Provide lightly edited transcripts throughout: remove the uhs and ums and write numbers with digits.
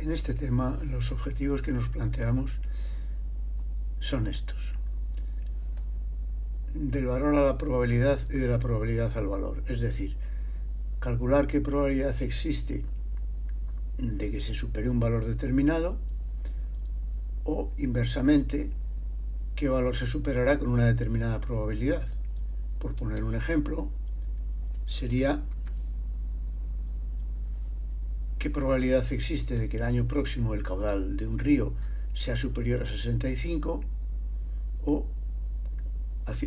En este tema, los objetivos que nos planteamos son estos: del valor a la probabilidad y de la probabilidad al valor. Es decir, calcular qué probabilidad existe de que se supere un valor determinado, o inversamente, qué valor se superará con una determinada probabilidad. Por poner un ejemplo, sería qué probabilidad existe de que el año próximo el caudal de un río sea superior a 65, o,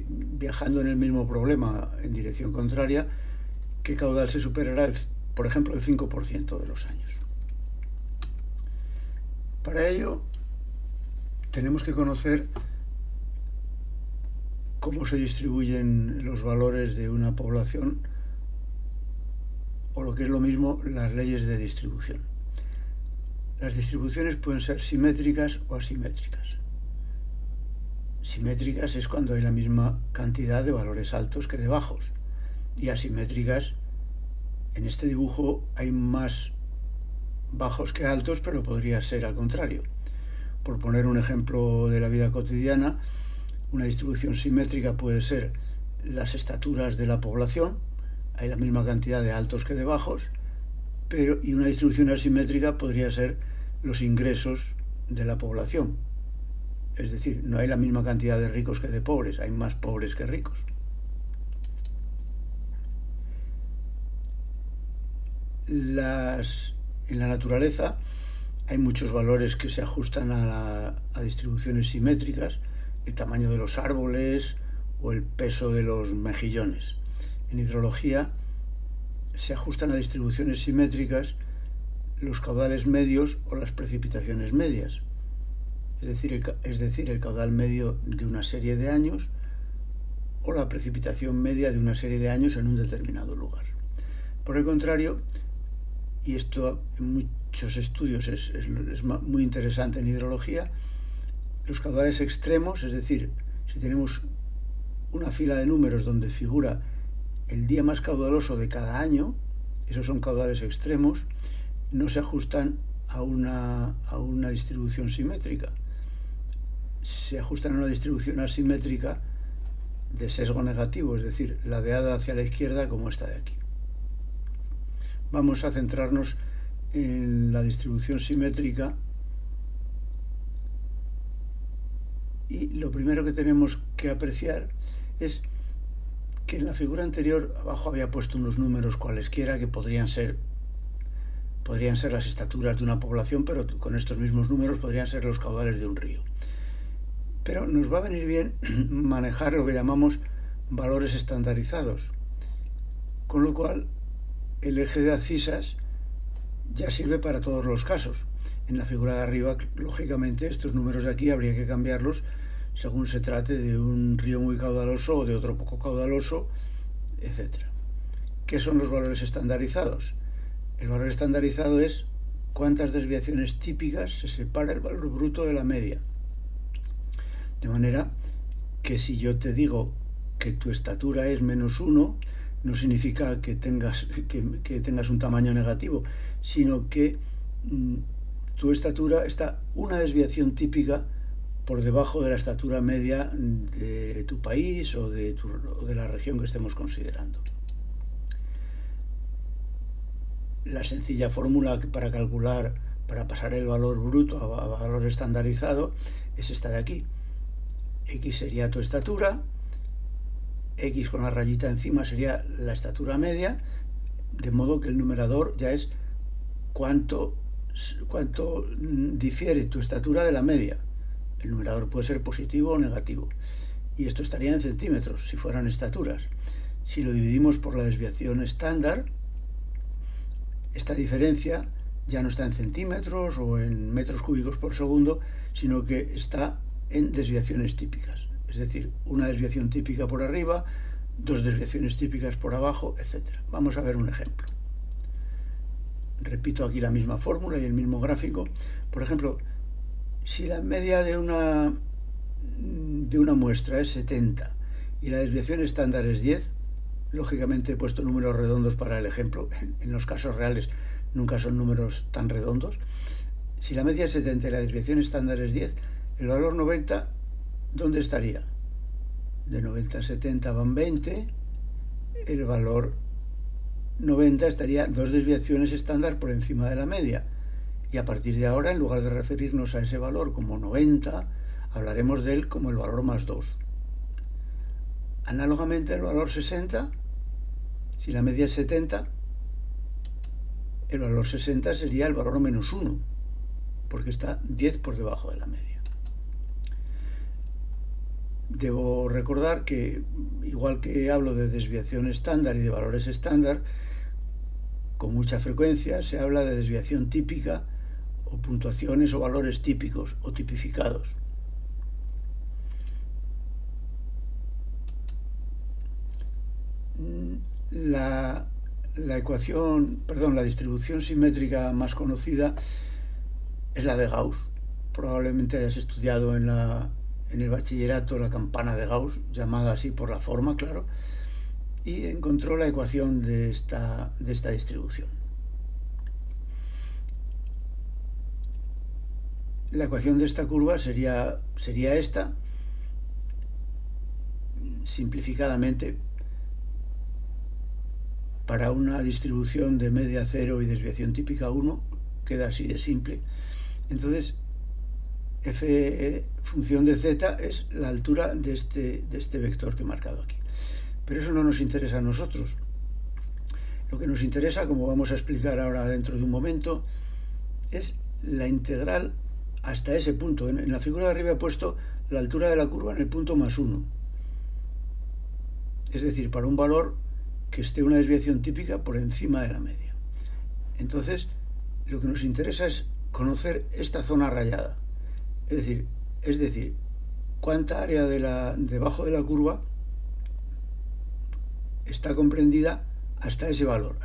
viajando en el mismo problema en dirección contraria, qué caudal se superará, por ejemplo, el 5% de los años. Para ello, tenemos que conocer cómo se distribuyen los valores de una población, o lo que es lo mismo, las leyes de distribución. Las distribuciones pueden ser simétricas o asimétricas. Simétricas es cuando hay la misma cantidad de valores altos que de bajos, y asimétricas, en este dibujo hay más bajos que altos, pero podría ser al contrario. Por poner un ejemplo de la vida cotidiana, una distribución simétrica puede ser las estaturas de la población, hay la misma cantidad de altos que de bajos, y una distribución asimétrica podría ser los ingresos de la población. Es decir, no hay la misma cantidad de ricos que de pobres, hay más pobres que ricos. En la naturaleza hay muchos valores que se ajustan a distribuciones simétricas: el tamaño de los árboles o el peso de los mejillones. En hidrología se ajustan a distribuciones simétricas los caudales medios o las precipitaciones medias, es decir, el caudal medio de una serie de años o la precipitación media de una serie de años en un determinado lugar. Por el contrario, y esto en muchos estudios es muy interesante en hidrología, los caudales extremos, es decir, si tenemos una fila de números donde figura el día más caudaloso de cada año, esos son caudales extremos, no se ajustan a una distribución simétrica. Se ajustan a una distribución asimétrica de sesgo negativo, es decir, ladeada hacia la izquierda, como esta de aquí. Vamos a centrarnos en la distribución simétrica, y lo primero que tenemos que apreciar es que en la figura anterior abajo había puesto unos números cualesquiera que podrían ser las estaturas de una población, pero con estos mismos números podrían ser los caudales de un río. Pero nos va a venir bien manejar lo que llamamos valores estandarizados, con lo cual el eje de abscisas ya sirve para todos los casos. En la figura de arriba, lógicamente, estos números de aquí habría que cambiarlos según se trate de un río muy caudaloso o de otro poco caudaloso, etc. ¿Qué son los valores estandarizados? El valor estandarizado es cuántas desviaciones típicas se separa el valor bruto de la media. De manera que si yo te digo que tu estatura es -1, no significa que tengas un tamaño negativo, sino que tu estatura está una desviación típica por debajo de la estatura media de tu país o de la región que estemos considerando. La sencilla fórmula para pasar el valor bruto a valor estandarizado es esta de aquí. X sería tu estatura, X con la rayita encima sería la estatura media, de modo que el numerador ya es cuánto difiere tu estatura de la media. El numerador puede ser positivo o negativo, y esto estaría en centímetros si fueran estaturas. Si lo dividimos por la desviación estándar, esta diferencia ya no está en centímetros o en metros cúbicos por segundo, sino que está en desviaciones típicas. Es decir, una desviación típica por arriba, dos desviaciones típicas por abajo, etc. Vamos a ver un ejemplo. Repito aquí la misma fórmula y el mismo gráfico. Por ejemplo, si la media de una muestra es 70 y la desviación estándar es 10, lógicamente he puesto números redondos para el ejemplo. En los casos reales nunca son números tan redondos. Si la media es 70 y la desviación estándar es 10, el valor 90, ¿dónde estaría? De 90 a 70 van 20, el valor 90 estaría 2 desviaciones estándar por encima de la media. Y a partir de ahora, en lugar de referirnos a ese valor como 90, hablaremos de él como el valor más 2. Análogamente, el valor 60, si la media es 70, el valor 60 sería el valor menos 1, porque está 10 por debajo de la media. Debo recordar que, igual que hablo de desviación estándar y de valores estándar, con mucha frecuencia se habla de desviación típica o puntuaciones o valores típicos o tipificados. La distribución simétrica más conocida es la de Gauss. Probablemente hayas estudiado en el bachillerato la campana de Gauss, llamada así por la forma, claro, y encontró la ecuación de esta distribución. La ecuación de esta curva sería esta, simplificadamente, para una distribución de media 0 y desviación típica 1, queda así de simple. Entonces, f función de z es la altura de este vector que he marcado aquí. Pero eso no nos interesa a nosotros. Lo que nos interesa, como vamos a explicar ahora dentro de un momento, es la integral hasta ese punto. En la figura de arriba he puesto la altura de la curva en el punto más 1. Es decir, para un valor que esté una desviación típica por encima de la media. Entonces, lo que nos interesa es conocer esta zona rayada. Es decir, cuánta área debajo de la curva está comprendida hasta ese valor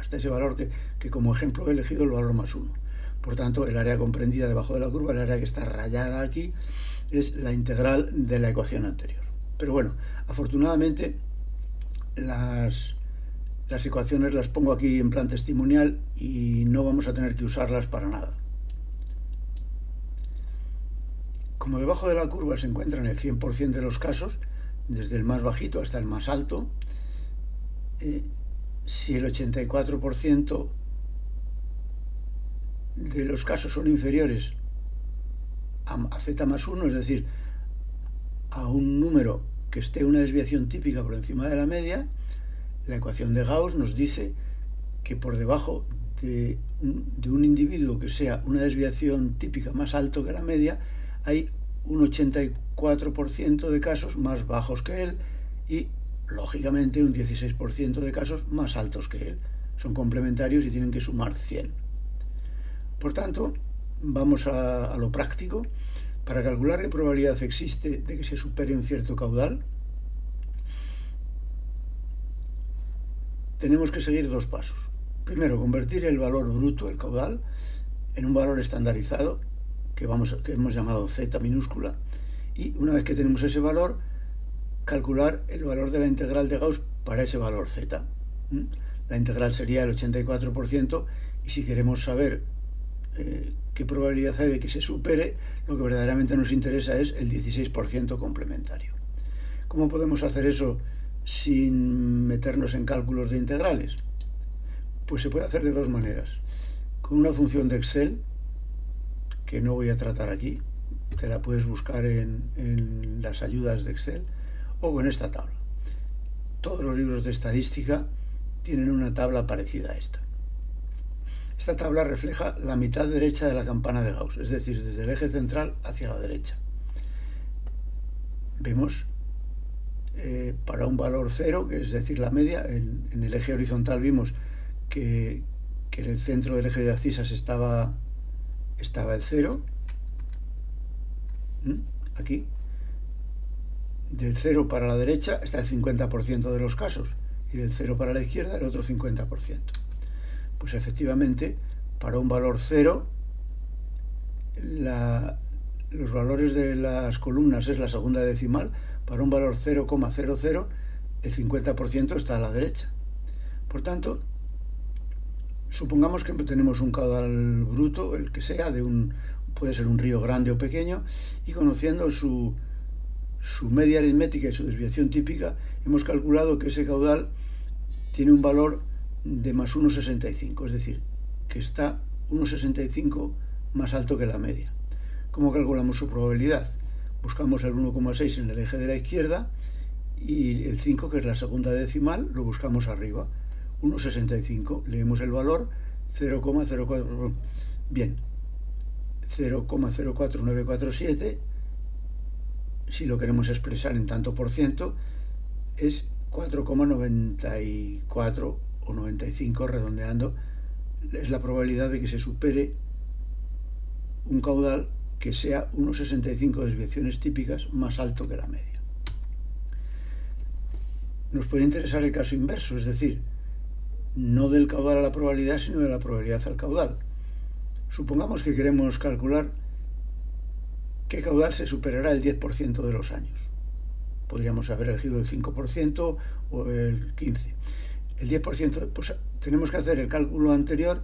que como ejemplo he elegido el valor más 1. Por tanto, el área comprendida debajo de la curva, el área que está rayada aquí, es la integral de la ecuación anterior. Pero bueno, afortunadamente las ecuaciones las pongo aquí en plan testimonial y no vamos a tener que usarlas para nada. Como debajo de la curva se encuentra en el 100% de los casos, desde el más bajito hasta el más alto, si el 84% de los casos son inferiores a z más 1, es decir, a un número que esté una desviación típica por encima de la media, la ecuación de Gauss nos dice que por debajo de un individuo que sea una desviación típica más alto que la media, hay un 84% de casos más bajos que él y, lógicamente, un 16% de casos más altos que él. Son complementarios y tienen que sumar 100. Por tanto, vamos a lo práctico. Para calcular qué probabilidad existe de que se supere un cierto caudal, tenemos que seguir dos pasos. Primero, convertir el valor bruto, el caudal, en un valor estandarizado que hemos llamado z minúscula, y una vez que tenemos ese valor, calcular el valor de la integral de Gauss para ese valor z. La integral sería el 84%, y si queremos saber qué probabilidad hay de que se supere, lo que verdaderamente nos interesa es el 16% complementario. ¿Cómo podemos hacer eso sin meternos en cálculos de integrales? Pues se puede hacer de dos maneras. Con una función de Excel, que no voy a tratar aquí, te la puedes buscar en las ayudas de Excel, o con esta tabla. Todos los libros de estadística tienen una tabla parecida a esta. Esta tabla refleja la mitad derecha de la campana de Gauss, es decir, desde el eje central hacia la derecha. Vemos para un valor 0, que es decir, la media, en el eje horizontal vimos que en el centro del eje de abscisas estaba el 0, aquí. Del 0 para la derecha está el 50% de los casos, y del 0 para la izquierda el otro 50%. Pues efectivamente, para un valor 0, los valores de las columnas es la segunda decimal. Para un valor 0,00, el 50% está a la derecha. Por tanto, supongamos que tenemos un caudal bruto, el que sea, puede ser un río grande o pequeño, y conociendo su media aritmética y su desviación típica, hemos calculado que ese caudal tiene un valor de más 1,65, es decir, que está 1,65 más alto que la media. ¿Cómo calculamos su probabilidad? Buscamos el 1,6 en el eje de la izquierda y el 5, que es la segunda decimal, lo buscamos arriba. 1,65, leemos el valor 0,04, bien, 0,04947, si lo queremos expresar en tanto por ciento, es 4,94 o 95, redondeando, es la probabilidad de que se supere un caudal que sea 1,65 desviaciones típicas más alto que la media. Nos puede interesar el caso inverso, es decir, no del caudal a la probabilidad, sino de la probabilidad al caudal. Supongamos que queremos calcular qué caudal se superará el 10% de los años. Podríamos haber elegido el 5% o el 15%. El 10%, pues tenemos que hacer el cálculo anterior,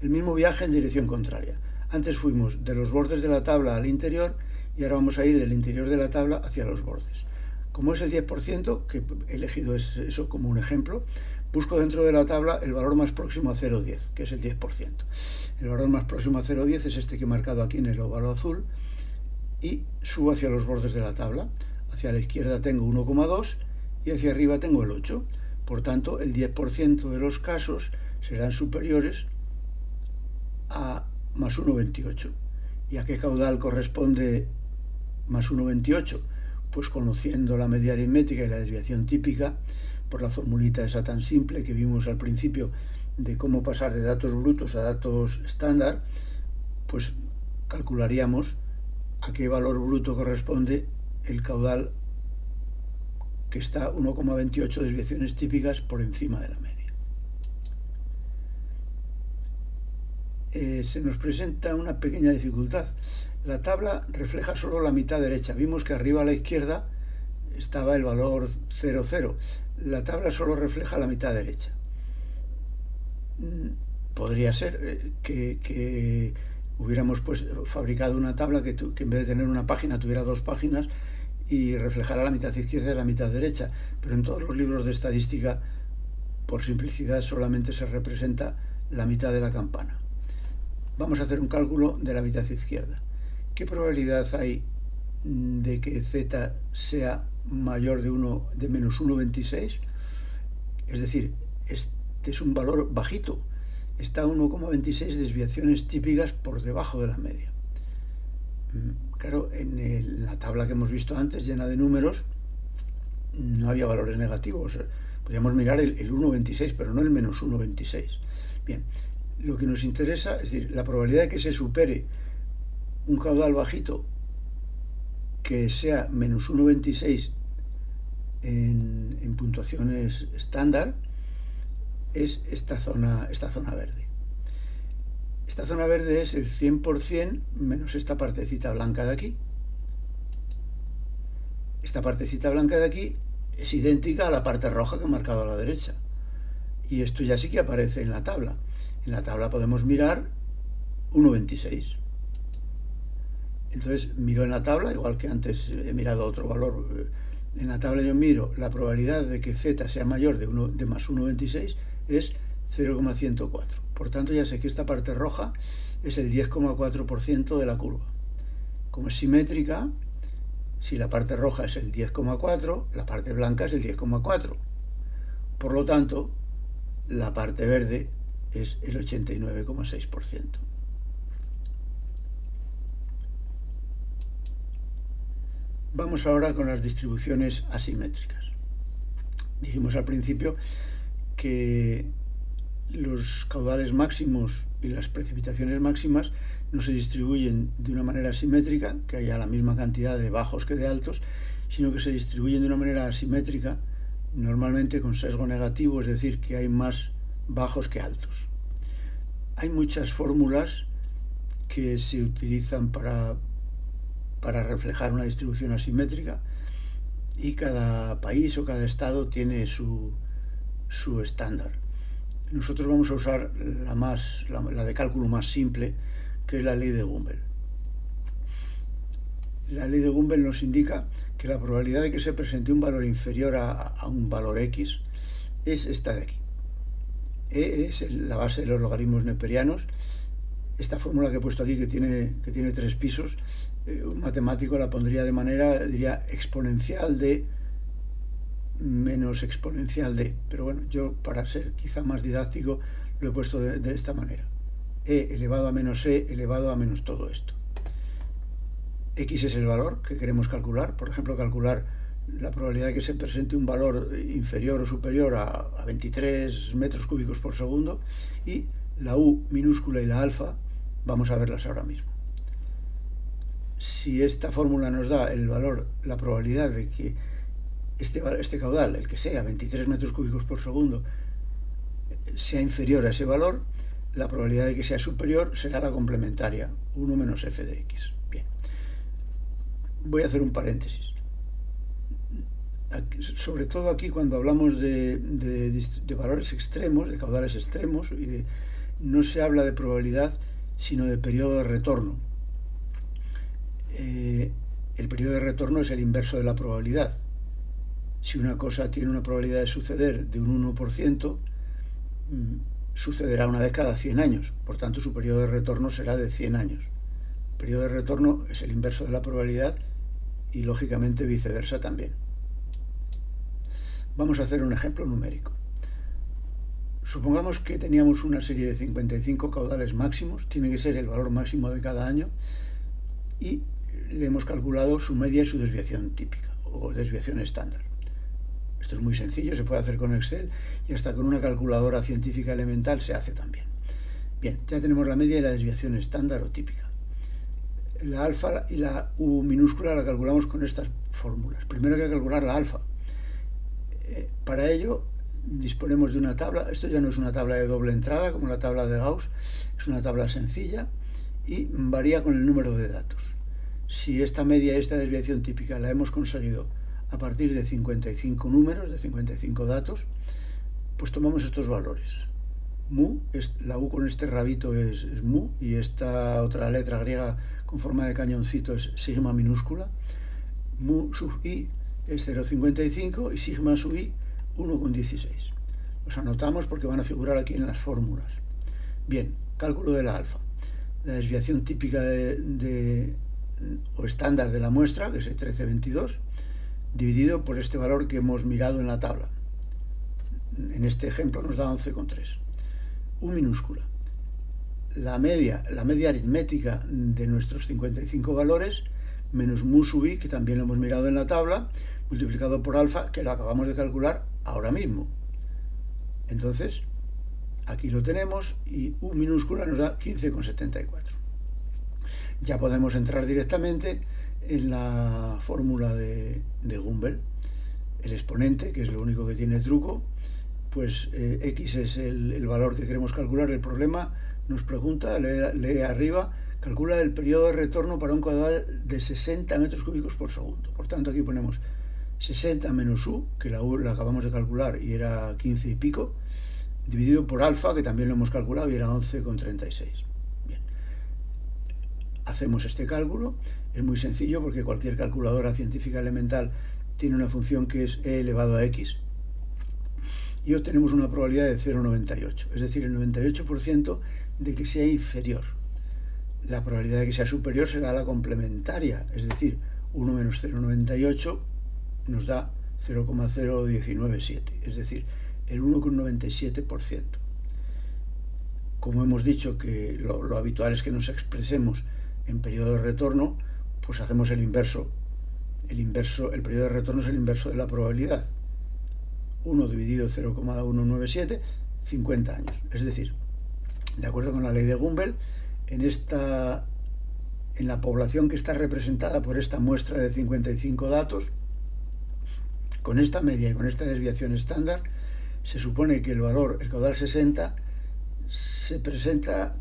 el mismo viaje en dirección contraria. Antes fuimos de los bordes de la tabla al interior y ahora vamos a ir del interior de la tabla hacia los bordes. Como es el 10%, que he elegido eso como un ejemplo, busco dentro de la tabla el valor más próximo a 0,10, que es el 10%. El valor más próximo a 0,10 es este que he marcado aquí en el óvalo azul, y subo hacia los bordes de la tabla. Hacia la izquierda tengo 1,2 y hacia arriba tengo el 8. Por tanto, el 10% de los casos serán superiores a más 1,28. ¿Y a qué caudal corresponde más 1,28? Pues conociendo la media aritmética y la desviación típica, por la formulita esa tan simple que vimos al principio de cómo pasar de datos brutos a datos estándar, pues calcularíamos a qué valor bruto corresponde el caudal que está 1,28 desviaciones típicas por encima de la media. Se nos presenta una pequeña dificultad. La tabla refleja solo la mitad derecha. Vimos que arriba a la izquierda estaba el valor 0,0. La tabla solo refleja la mitad derecha. Podría ser que hubiéramos fabricado una tabla que en vez de tener una página tuviera dos páginas y reflejara la mitad izquierda y la mitad derecha, pero en todos los libros de estadística, por simplicidad, solamente se representa la mitad de la campana. Vamos a hacer un cálculo de la mitad izquierda. ¿Qué probabilidad hay de que z sea mayor de menos 1,26? Es decir, este es un valor bajito, está a 1,26 desviaciones típicas por debajo de la media. Claro, en la tabla que hemos visto antes, llena de números, no había valores negativos. Podríamos mirar el 1,26, pero no el menos 1,26. Bien, lo que nos interesa, es decir, la probabilidad de que se supere un caudal bajito que sea menos 1,26 en puntuaciones estándar, es esta zona verde. Esta zona verde es el 100% menos esta partecita blanca de aquí. Esta partecita blanca de aquí es idéntica a la parte roja que he marcado a la derecha. Y esto ya sí que aparece en la tabla. En la tabla podemos mirar 1,26. Entonces miro en la tabla, igual que antes he mirado otro valor. En la tabla yo miro la probabilidad de que z sea mayor de más 1,26 es 0,104. Por tanto, ya sé que esta parte roja es el 10,4% de la curva. Como es simétrica, si la parte roja es el 10,4, la parte blanca es el 10,4. Por lo tanto, la parte verde es el 89,6%. Vamos ahora con las distribuciones asimétricas. Dijimos al principio que los caudales máximos y las precipitaciones máximas no se distribuyen de una manera simétrica, que haya la misma cantidad de bajos que de altos, sino que se distribuyen de una manera asimétrica, normalmente con sesgo negativo, es decir, que hay más bajos que altos. Hay muchas fórmulas que se utilizan para reflejar una distribución asimétrica, y cada país o cada estado tiene su estándar. Nosotros vamos a usar la de cálculo más simple, que es la ley de Gumbel. la ley de Gumbel nos indica que la probabilidad de que se presente un valor inferior a un valor x es esta de aquí. E es la base de los logaritmos neperianos. Esta fórmula que he puesto aquí, que tiene 3 pisos, un matemático la pondría de manera, diría, exponencial de menos exponencial de. Pero bueno, yo, para ser quizá más didáctico, lo he puesto de esta manera. E elevado a menos e elevado a menos todo esto. X es el valor que queremos calcular. Por ejemplo, calcular la probabilidad de que se presente un valor inferior o superior a 23 metros cúbicos por segundo. Y la U minúscula y la alfa, vamos a verlas ahora mismo. Si esta fórmula nos da el valor, la probabilidad de que este caudal, el que sea, 23 metros cúbicos por segundo, sea inferior a ese valor, la probabilidad de que sea superior será la complementaria, 1 menos f de x. Bien. Voy a hacer un paréntesis. Sobre todo aquí, cuando hablamos de valores extremos, de caudales extremos, no se habla de probabilidad, sino de periodo de retorno. El periodo de retorno es el inverso de la probabilidad. Si una cosa tiene una probabilidad de suceder de un 1%, sucederá una vez cada 100 años. Por tanto, su periodo de retorno será de 100 años. El periodo de retorno es el inverso de la probabilidad y, lógicamente, viceversa también. Vamos a hacer un ejemplo numérico. Supongamos que teníamos una serie de 55 caudales máximos, tiene que ser el valor máximo de cada año, y le hemos calculado su media y su desviación típica o desviación estándar. Esto es muy sencillo, se puede hacer con Excel y hasta con una calculadora científica elemental se hace también. Bien, ya tenemos la media y la desviación estándar o típica. La alfa y la U minúscula la calculamos con estas fórmulas. Primero hay que calcular la alfa. Para ello disponemos de una tabla. Esto ya no es una tabla de doble entrada como la tabla de Gauss, es una tabla sencilla y varía con el número de datos. Si esta media y esta desviación típica la hemos conseguido a partir de 55 números, de 55 datos, pues tomamos estos valores. Mu, la U con este rabito es mu, y esta otra letra griega con forma de cañoncito es sigma minúscula. Mu sub i es 0,55 y sigma sub i 1,16. Los anotamos porque van a figurar aquí en las fórmulas. Bien, cálculo de la alfa. La desviación típica o estándar de la muestra, que es el 13,22, dividido por este valor que hemos mirado en la tabla. En este ejemplo nos da 11,3. U minúscula. La media aritmética de nuestros 55 valores, menos mu sub i, que también lo hemos mirado en la tabla, multiplicado por alfa, que lo acabamos de calcular ahora mismo. Entonces, aquí lo tenemos y U minúscula nos da 15,74. Ya podemos entrar directamente en la fórmula de Gumbel. El exponente, que es lo único que tiene truco, pues x es el valor que queremos calcular. El problema nos pregunta, lee arriba, calcula el periodo de retorno para un caudal de 60 metros cúbicos por segundo. Por tanto, aquí ponemos 60 menos u, que la u la acabamos de calcular y era 15 y pico, dividido por alfa, que también lo hemos calculado y era 11,36. Bien. Hacemos este cálculo. Es muy sencillo porque cualquier calculadora científica elemental tiene una función que es e elevado a x y obtenemos una probabilidad de 0,98, es decir, el 98% de que sea inferior. La probabilidad de que sea superior será la complementaria, es decir, 1 menos 0,98 nos da 0,0197, es decir, el 1,97%. Como hemos dicho que lo habitual es que nos expresemos en periodo de retorno, pues hacemos el inverso. El periodo de retorno es el inverso de la probabilidad. 1 dividido 0,197, 50 años. Es decir, de acuerdo con la ley de Gumbel, en la población que está representada por esta muestra de 55 datos, con esta media y con esta desviación estándar, se supone que el caudal 60, se presenta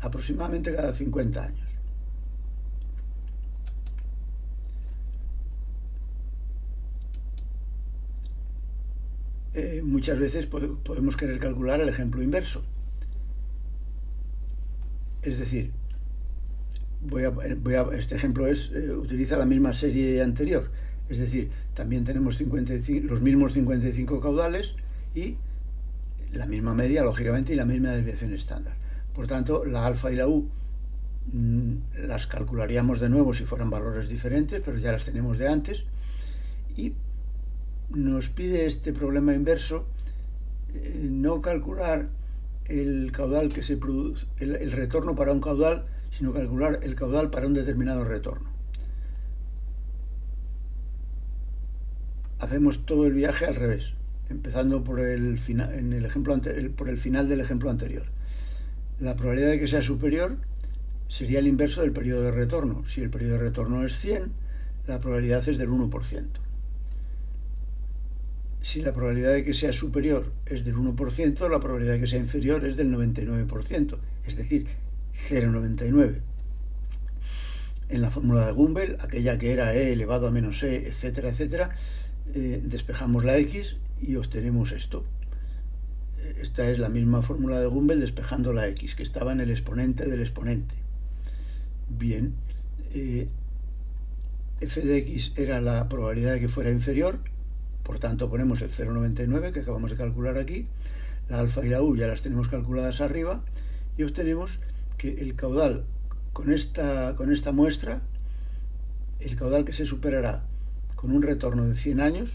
aproximadamente cada 50 años. Muchas veces podemos querer calcular el ejemplo inverso. Es decir, este ejemplo utiliza la misma serie anterior, es decir, también tenemos los mismos 55 caudales y la misma media, lógicamente, y la misma desviación estándar. Por tanto, la alfa y la u las calcularíamos de nuevo si fueran valores diferentes, pero ya las tenemos de antes, y nos pide este problema inverso no calcular el caudal que se produce, el retorno para un caudal, sino calcular el caudal para un determinado retorno. Hacemos todo el viaje al revés, empezando por el final del ejemplo anterior. La probabilidad de que sea superior sería el inverso del periodo de retorno. Si el periodo de retorno es 100, la probabilidad es del 1%. Si la probabilidad de que sea superior es del 1%, la probabilidad de que sea inferior es del 99%, es decir, 0,99. En la fórmula de Gumbel, aquella que era e elevado a menos e, etcétera, etcétera, despejamos la x y obtenemos esto. Esta es la misma fórmula de Gumbel despejando la x, que estaba en el exponente del exponente. Bien, f de x era la probabilidad de que fuera inferior, por tanto ponemos el 0,99 que acabamos de calcular aquí, la alfa y la u ya las tenemos calculadas arriba, y obtenemos que el caudal con esta muestra, el caudal que se superará con un retorno de 100 años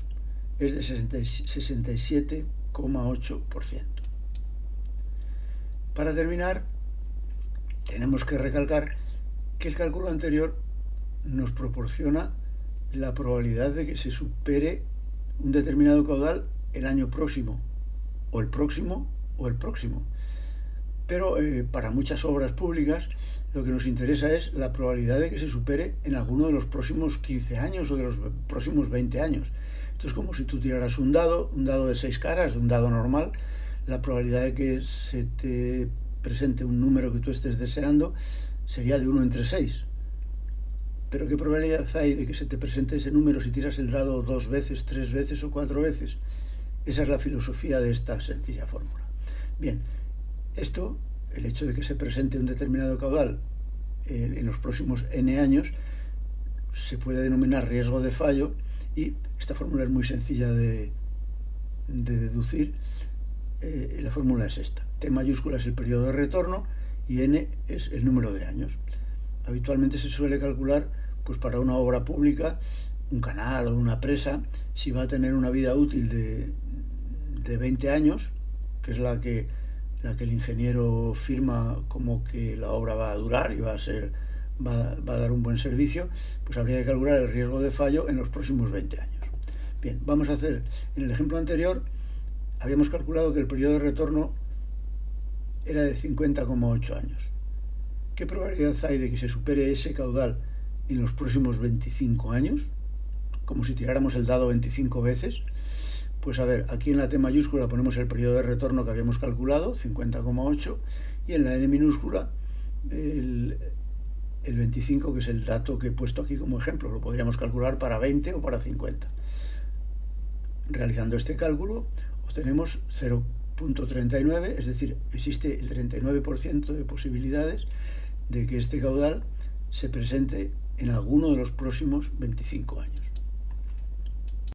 es de 67,8%. Para terminar, tenemos que recalcar que el cálculo anterior nos proporciona la probabilidad de que se supere un determinado caudal el año próximo, o el próximo, o el próximo. Pero para muchas obras públicas lo que nos interesa es la probabilidad de que se supere en alguno de los próximos 15 años o de los próximos 20 años. Esto es como si tú tiraras un dado de 6 caras, de un dado normal. La probabilidad de que se te presente un número que tú estés deseando sería de 1 entre 6. Pero ¿qué probabilidad hay de que se te presente ese número si tiras el dado 2 veces, 3 veces o 4 veces? Esa es la filosofía de esta sencilla fórmula. Bien, esto, el hecho de que se presente un determinado caudal en los próximos n años, se puede denominar riesgo de fallo, y esta fórmula es muy sencilla de deducir. La fórmula es esta: T mayúscula es el periodo de retorno y n es el número de años. Habitualmente se suele calcular, pues para una obra pública, un canal o una presa, si va a tener una vida útil de 20 años, que es la que el ingeniero firma como que la obra va a durar y va a dar un buen servicio, pues habría que calcular el riesgo de fallo en los próximos 20 años. Bien, vamos a hacer, en el ejemplo anterior, habíamos calculado que el periodo de retorno era de 50,8 años. ¿Qué probabilidad hay de que se supere ese caudal en los próximos 25 años? Como si tiráramos el dado 25 veces. Pues a ver, aquí en la T mayúscula ponemos el periodo de retorno que habíamos calculado, 50,8, y en la N minúscula el 25, que es el dato que he puesto aquí como ejemplo. Lo podríamos calcular para 20 o para 50. Realizando este cálculo obtenemos 0,39, es decir, existe el 39% de posibilidades de que este caudal se presente en alguno de los próximos 25 años.